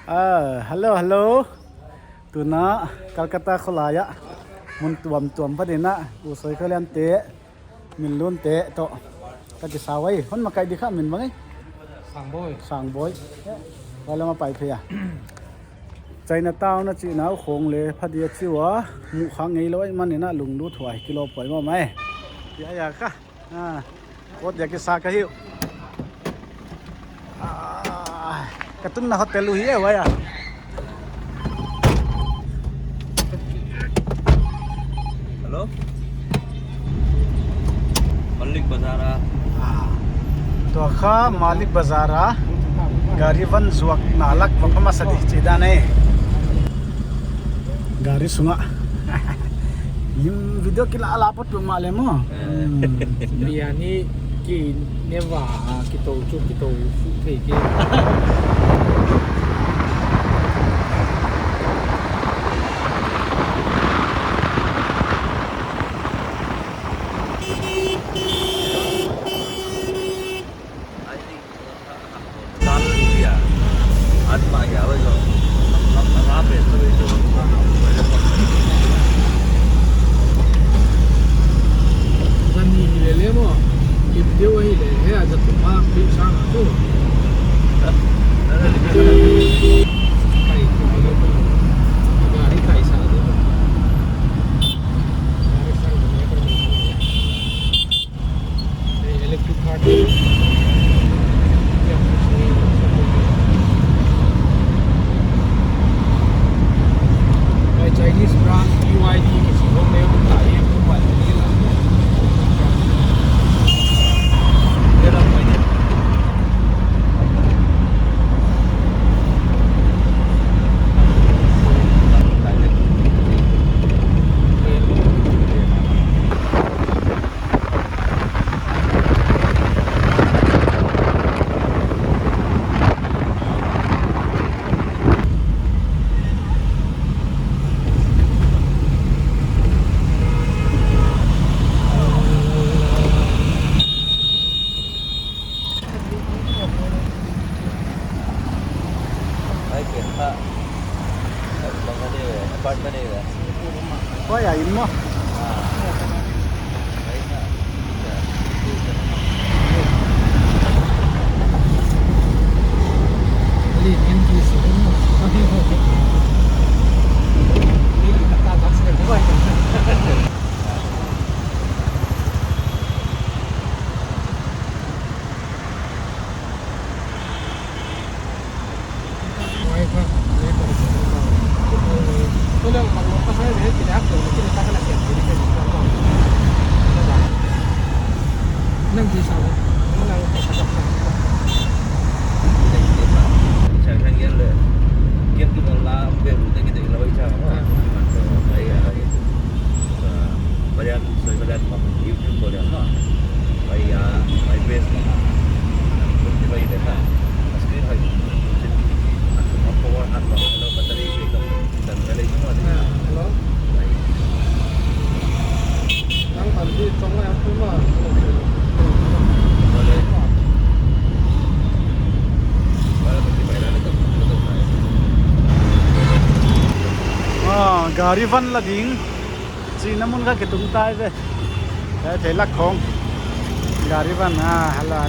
Hello. Tuna Calcutta Kholaya. Mun tuam padina. Usoi kalian te. Min lun te to. Kati sawai. Hon makai di kha min bangai. Sang boy. Wala mapai phia. Chinatown na chi nau khong le phadia chiwa mu khang ngei loi manina lungdu thuai kilo poi ma mai. Ya ka. Kot ya ke sa ka hiu. Katun na hotel hi wa ya. Halo. Malik Bazara. To kha Malik Bazara. Garivan zuak nalak mapama sadi chida ne. Gari sunga. Yim video kila alapot tu malemo. Biryani ki newa kita theke. Chinese brand BYD is home Có ya in mo. Nang di sana, nang Chẳng hạn như là kiếm cái bằng la về một cái gì là bây giờ badan pak YouTube badan lah by base lah seperti bayi data meski hai aku power hat lah kalau bateri backup dan lain semua ada hello. Nang tadi trong em cũng mà Gari van là ding. Chỉ nằm muốn cái tung tay về. Đấy thấy lắc không. Gari van hala.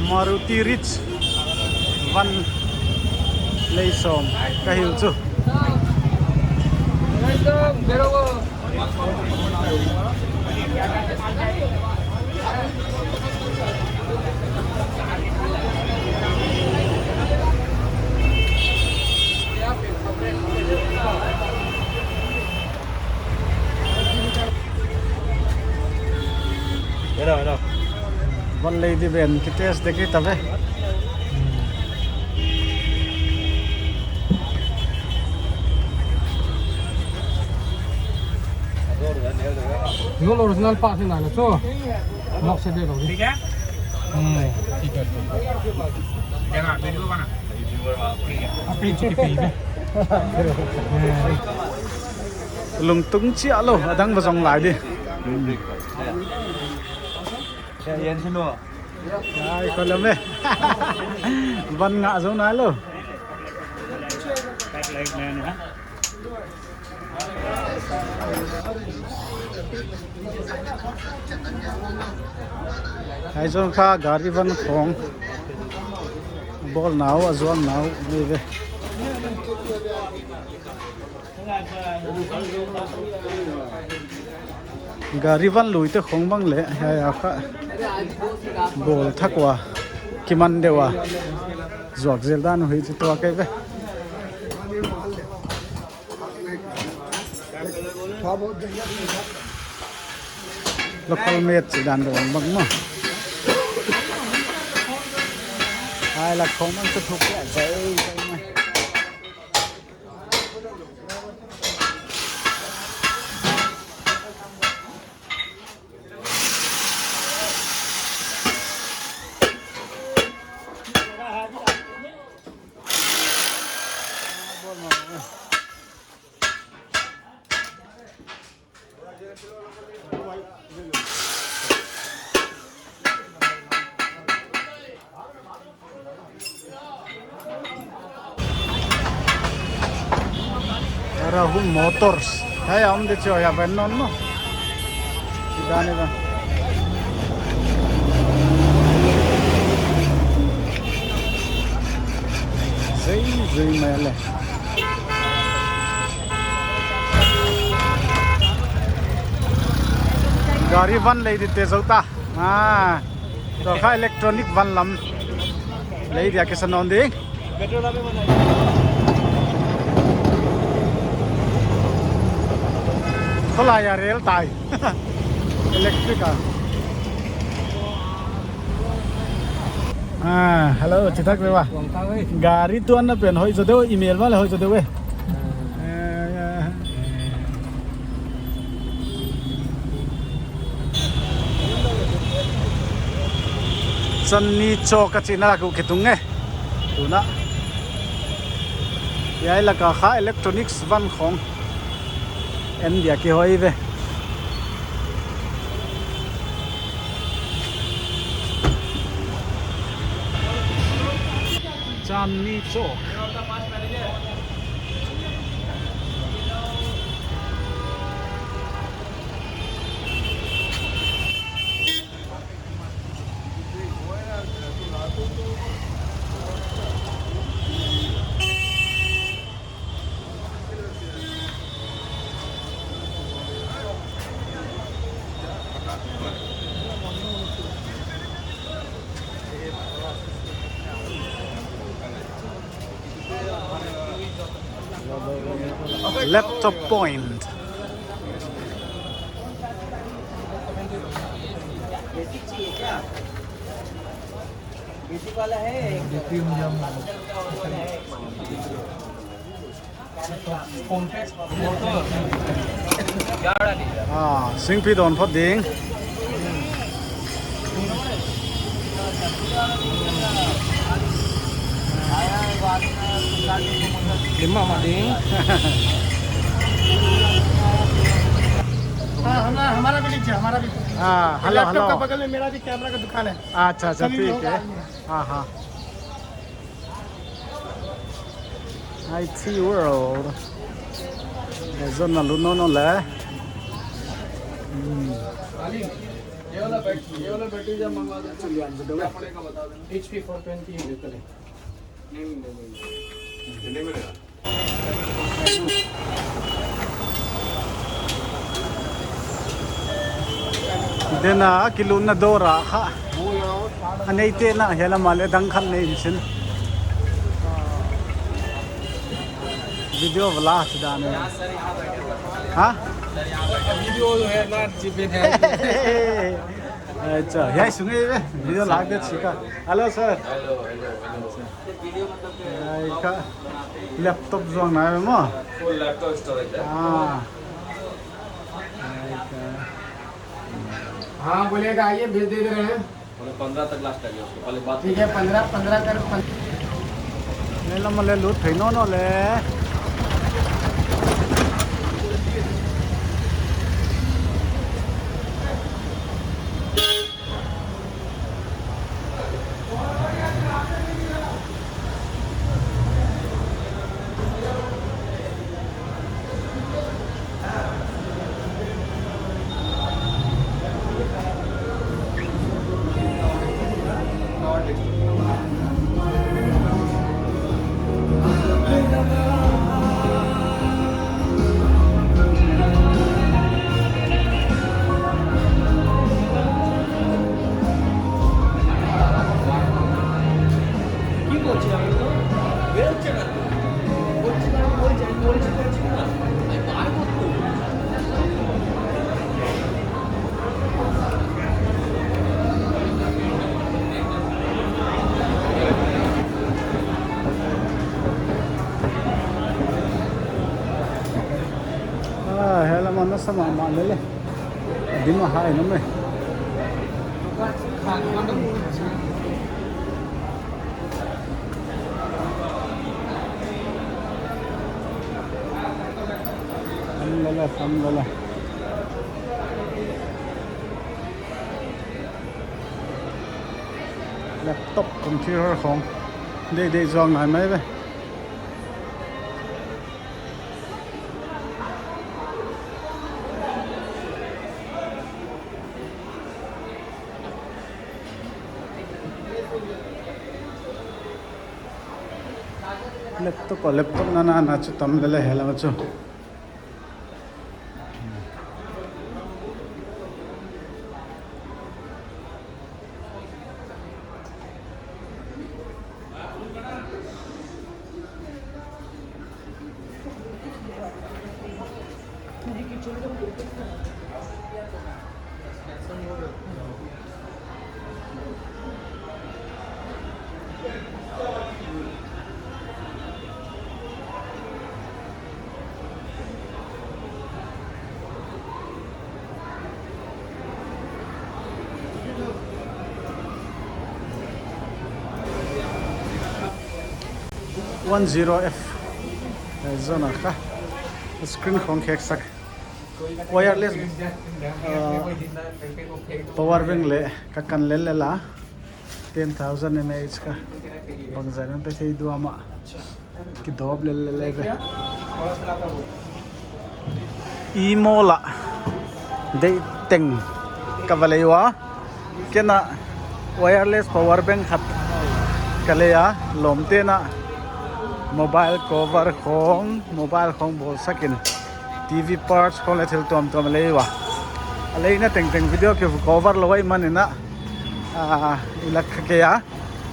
Maruti Ridge van Leisom kahil chu. Đâu Van Lady Ben cái test đấy cái tập ấy. no original pa sila na so. Nok sa dito. Tiga? Tiga. Jangan video mana? YouTuber apa? Apa yang cuci baby? lung tung chi alo adang bazong lai đi Xe yên xin luôn. ai còn làm đấy văn ngã giống nói luôn hai giống kha gari văn phong ball nào azuam nào đi về gari văn lùi tới không băng lệ hay à kha ball thắc qua kiman dewa zuak zeldan hui chu to cái về local made chỉ đàn đồ bằng mà ai là không ăn chút thuốc lại dễ này Rahul Motors hay om de cho ya ben non no sidane ba zai mele gari van lei di te zauta to kha electronic van lam lei dia ke sanon ding petrol ame mana khola ya rail tai electric hello chitak be ba gari tuan na pen hoi jodeu email ma le hoi jodeu we Sunny chok china ku khitung nge tuna yai la ka kha electronics van khong en dia ki hoi ve Sunny chok laptop point basic वाला है sinh phi đồn phát điện Lima mak ding. हमारा भी लीजिए हमारा भी hello laptop hello का बगल में मेरा भी कैमरा का दुकान है अच्छा अच्छा ठीक है हाँ IT World để dân là luôn nó lẽ ये वाला बैटरी जब मंगवा दे तो क्या पड़ेगा बता देना HP 420 है लेते नहीं मिलेगा dena kilun na dora ha anei te na hela male dang khan nei sin video vla sidane ha video जो है ना जीपे है अच्छा यही सुनिए वीडियो लाग दे छिका हेलो सर का लैपटॉप जो ना है मो Full laptop storage है. हाँ बोलेगा आइए भेज दे रहे हैं 15 तक लास्ट है उसको पहले बात ठीक है 15 कर nên là mà lên lút thấy nó le sama ma lele dima hai no me Alhamdulillah laptop computer ของได้จองหน่อยไหมเว้ยlaptop na chu tam lele hela ma chu F zona kha screen khong khek sak wireless power bank le ka kan le la 10,000 mAh ka bang zaran pe thei du ama ki dob le ve imola de teng ka valaiwa kena wireless power bank khat kaleya lomte na mobile cover khong mobile khong bol sakin TV parts khong le thil tom leiwa alei na teng video ke cover loi manina ilak ke ya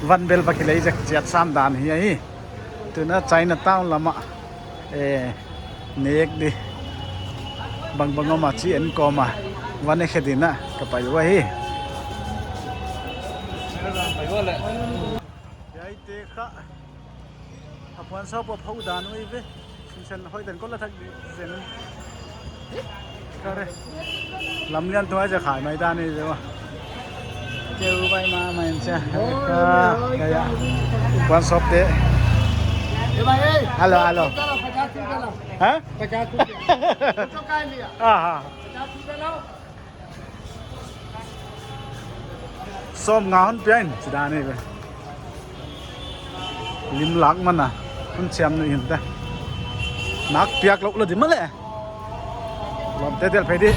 van bel ba kilei jak chat sam dan hi ai tuna China town lama nek di bang ma chi en koma wane khedina ka paiwa hi yai te kha apon sa po phau dan oi ve sen hoi den ko la thak zen kare lamlian to ja khai mai dan ni je wa kêu bay ma men cha ka ya apon shop te ए भाई ए hello 50 रुपया लो हां 50 रुपया तो काय लिया हां 50 रुपया लो som ngon pian sida ni ve lim lak man na kun chem ni hin ta nak piak lok lo di ma le lom te del phai di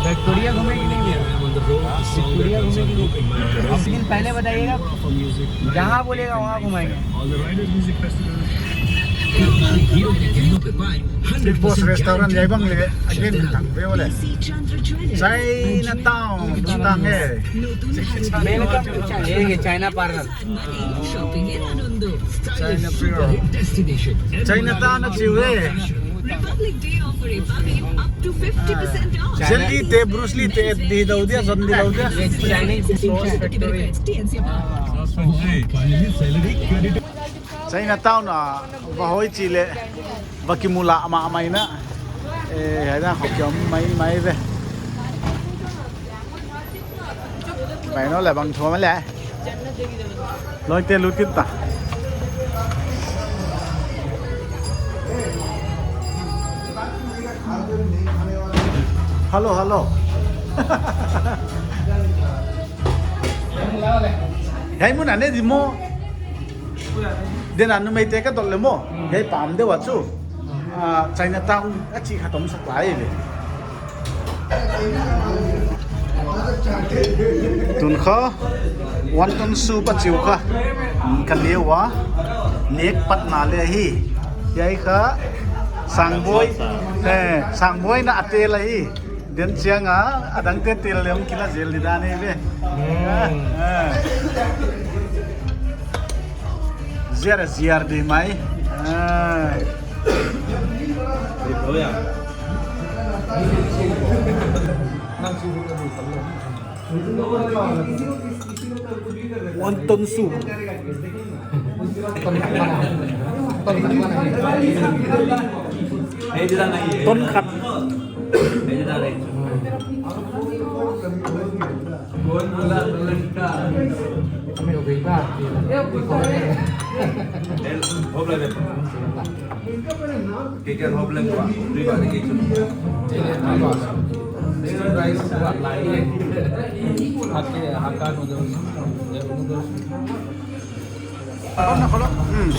Victoria घूमेगी नहीं भैया विक्टोरिया घूमेगी लेकिन पहले बताइएगा जहाँ बोलेगा वहाँ घुमाएंगे Big Boss Restaurant jai bang le again tang ve ole China Town tang e ये China parlour China Pure China Town na chiwe Republic Day offer a bucket up to 50% off. Jelly te Bruce Lee te di dau dia zon di dau dia Chinese sauce factory China Town na bahoi chile bakimula ama amai na hada hokyom mai ve bai no la bang thua ma le loi te lut kit ta hello Hei mun ane di mo den anu mai te ka dol le mo hei pam de wa chu China Town a chi khatom sak lai le ตุนเขาวันตุนสูปัจจิวค่ะกันเลี้ยววะเน็กปัดนาเลยฮียัยค่ะสั่งบวยสั่งบวยน่ะอัดเตลฮีเดินเชียงอ่ะดังเตเตลเลยมกินละเจลดีด้านนี้เว้ยziar di mai Itu ya. wonton soup ton khat Problem. Kicker problem Pak. Pribadi kitchen.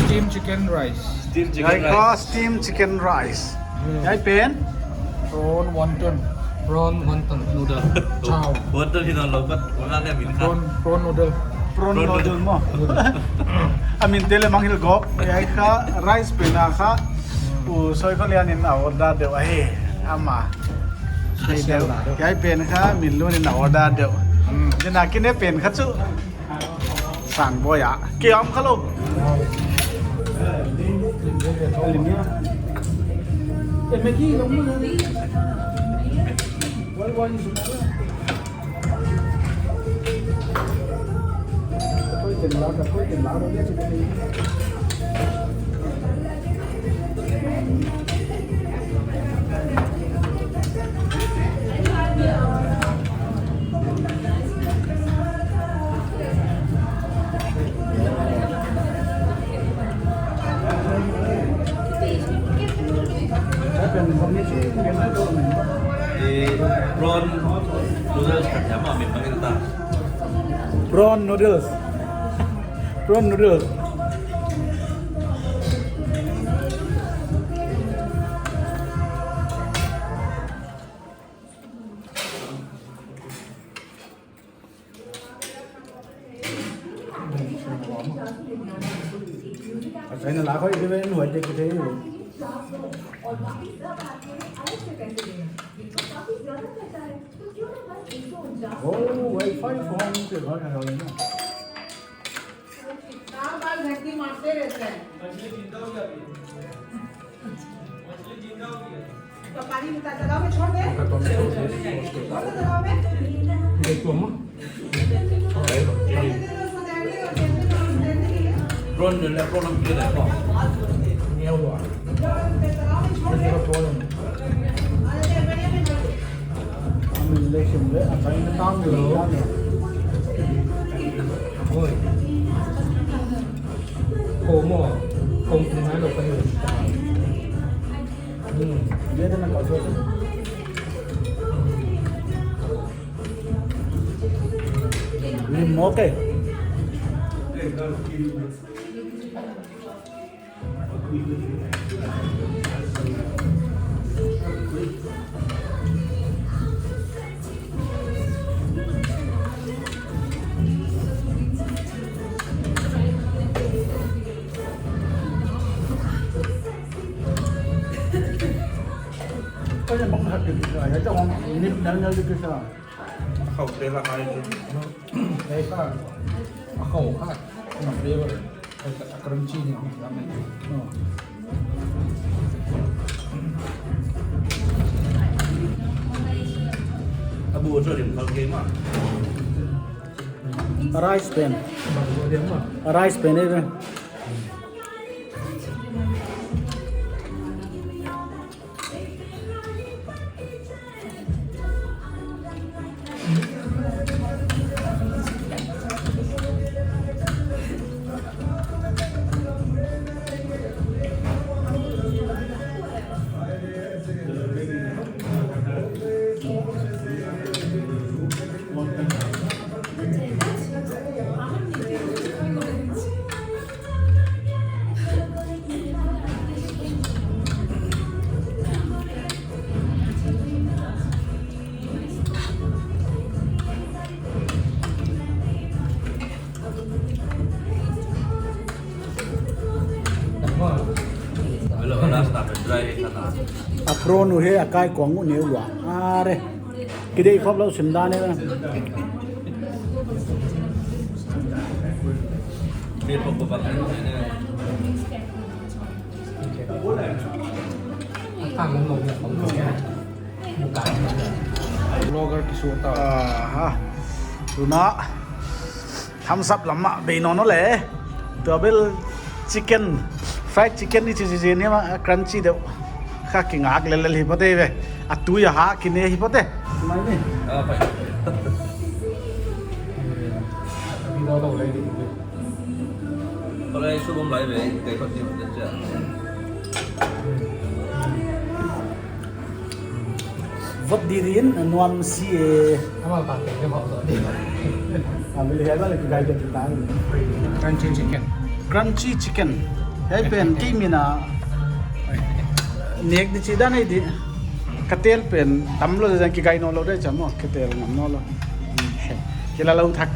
Steam chicken rice. Steam yai chicken kho rice. steam chicken rice yai pen Prawn wonton. Prawn wonton noodle. Chow. Betul sih nol logat. Mana dia minta. Prawn noodle. prawn noodle mo amin tele manghil gop yai kha rice pena kha u soi kho lian in order de wa he ama yai pen kha min lu in order de jena kine pen kha chu sang boya kiam khalo Prawn noodles kerja mah min pemerintah. prawn noodles Saya nak lakoi dia main huat dia kita ni. Oh, wifi phone से घर आ रहे हैं. बाल घंटी मारते रहते हैं तो पानी में दबाव में छोड़ दे छोड़ दे दबाव में Prawn noodle prawn apa dia kok? हम इलेक्शन में असाइन में काम कर रहे हैं. ये तो ना कर सकते. ये मौके. Có những bóng thật được rồi, ở trong nếp đang nhớ cái sao? Không đây là hai chứ. Đây có khẩu khác, nó bia rồi, cái cơm chi này làm này. Abu cho điểm không game à? Rice pen, rice pen đây. Apro nu he akai kong ni ulwa. Are. Kidei khop lo simda ne. Biar pembebak ini. Hàng nó ngồi không ngồi một cái blogger cái số tao Ha. Tu na. Tham sap lama be no no le. Double chicken. Fried chicken ni chi chi ni ma crunchy de. Kha ki ngak le le hi pate ve. Atu ya ha ki ne hi pate. Mai ni. Apa? video đầu đây thì Kalau isu belum lain ya, kayak kau tiap saja. Vot dirin nuam si Ama pakai cái họ rồi đi ambil head la ke gai de kita. crunchy chicken Crunchy chicken. Hey pen ki mina. Nek di chida nei di. Katel pen tamlo jang ki gai no lo de chamo katel ngam no lo. Kila lau thak.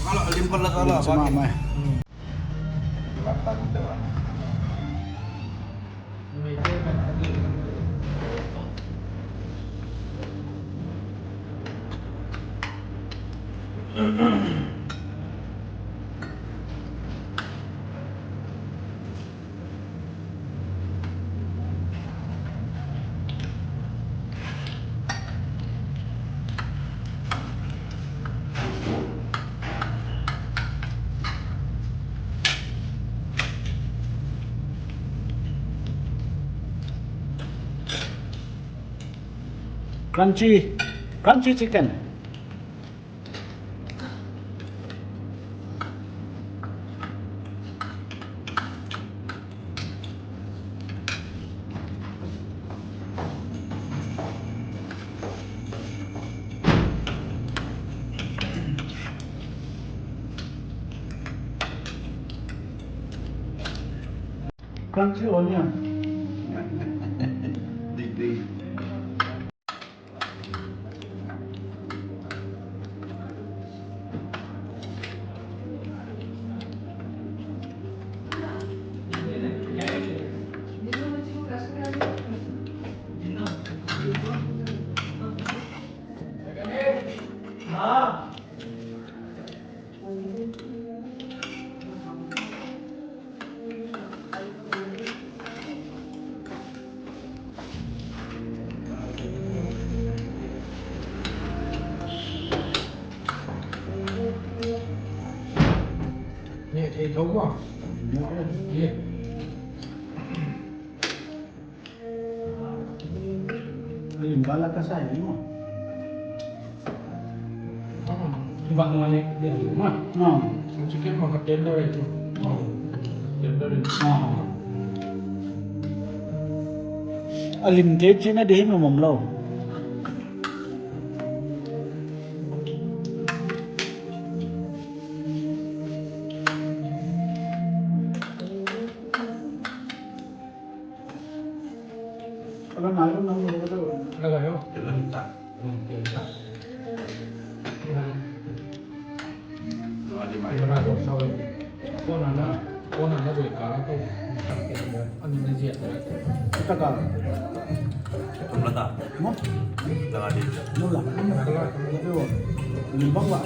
Kalau limpah lah kalau Sama mai. Crunchy chicken. Crunchy onion. Dig. Nhẹ thì thấu quá nhẹ Limbala ka sai mo. vặn ngoài này để đúng không chicken mà gặp đến đây chứ đến đây Alim te china de mo mom lo. Kalau malu nang mo to. lagayo Jalan tak. Cái này rồi sau con này nó rồi cá không ăn nó diện rồi Kita ka. Kamu tak? Mo. Dah ada. No la. Pero limbang wa.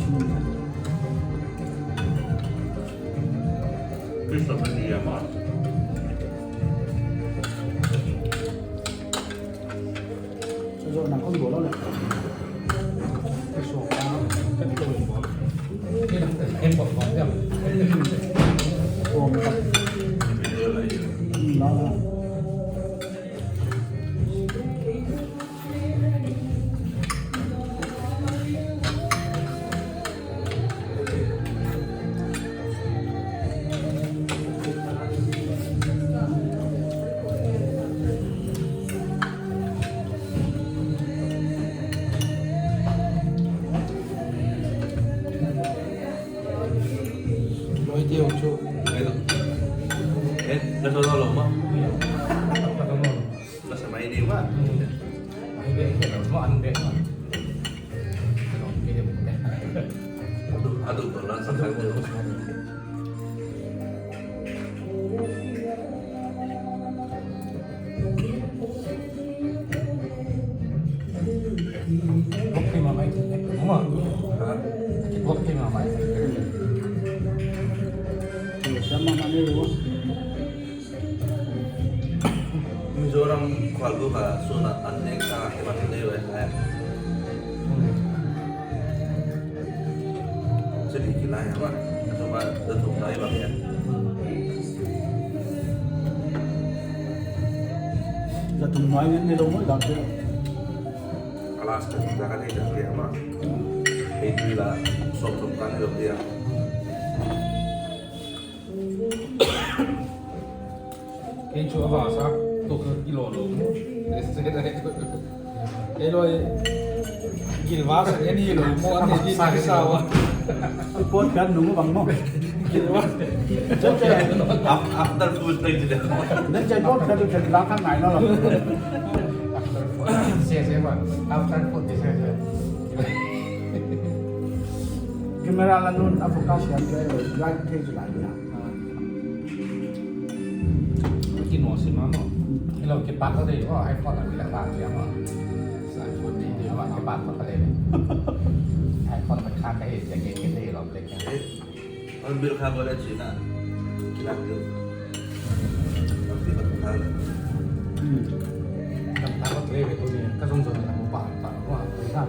Bisa beli ya mas. Rồi nang con bố lo le. cái số cá chất rồi bỏ cái là em bỏ vào em Ôm ka. Lo la. nói tiêu chỗ Dah tahu lama. là cái món Dah sama ini pak. cái đấy nó ăn đấy mà cái điểm đấy Aduh, berat sampai dulu. ไม่รู้ Mizoram ख्वालगु का सोना अनेक का हेमंत ने है jadi gila ya pak coba tutup lagi bang yaจะถึงน้อยนิดนี่เราไม่ดังเลย kelas kita kan tidak dia mah ini lah sob kan itu dia Quem chuva avançar, tocando quilômetro. Esse daí. Ele olha. Gilvasa, ele é o modo de salva. ไอ้ปวดกันหนูก็บังมั้ง after food thing tidak นั่นใจปวดกันจะล้างข้างไหนนั่นหรอ Siapa? After food di sana. Kamera lanun aplikasi yang kayak live page lagi ya.กินหัวสิมาเนาะที่เราเก็บปักก็ได้ว่าไอโฟนมีราคาเยอะมากสายคนดีดีว่าเอาปักมาก็ได้ไอโฟนมันค่าไปอย่างเงี้ยก็ได้เราเล็ก ambil kabar dari Cina kira tu tapi betul ถ้าก็เทไปตัวนี้ก็ต้องจนเราปักปักว่าไปทำ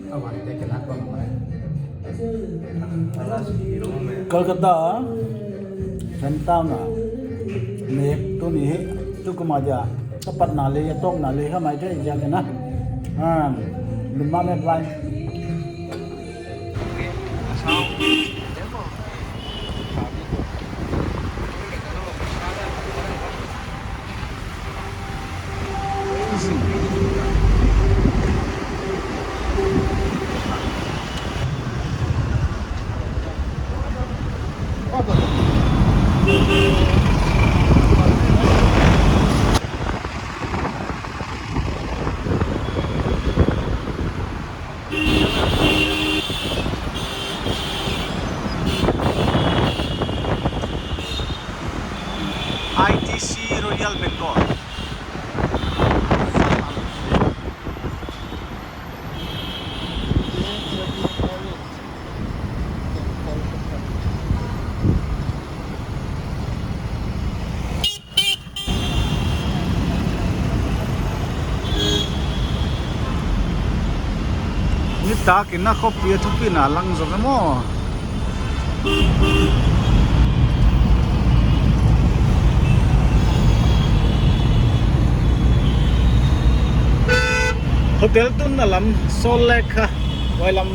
เอาไว้ได้กันนักก็มา alas hero me Kolkata, Santana, Nek tu ni, tu kemaja, tepat nale ya tok nale ha mai dai jang na. Lima menit lain. ITC Royal Bengal. Ni ta kina kopi thupi na lang zo mo. Hotel tu na lam Sol Lake ha, wai lam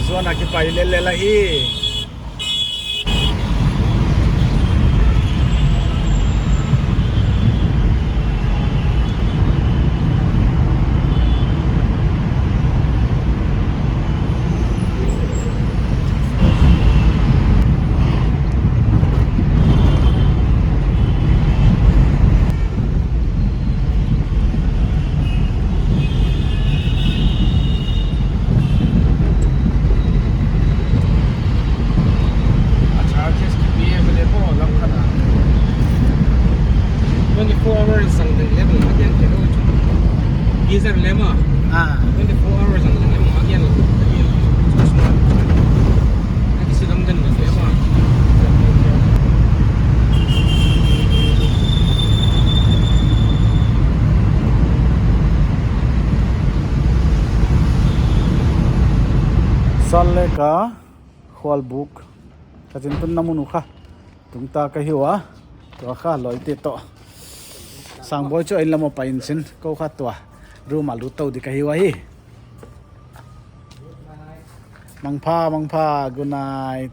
zona ki pai le le la hi. Charges to be available lang ka na. 24 hours ang level again pero geyser lema 24 hours ang lema again nagisilam din ng lema Sol Lake ka, Hall Book. Kajin tun namun ukha. Tungta ka hiwa. To kha loi te to. Sang boy cho in lamo pain sin ko kha to. Ru malu tau di ka hiwa hi. Mangpha, good night.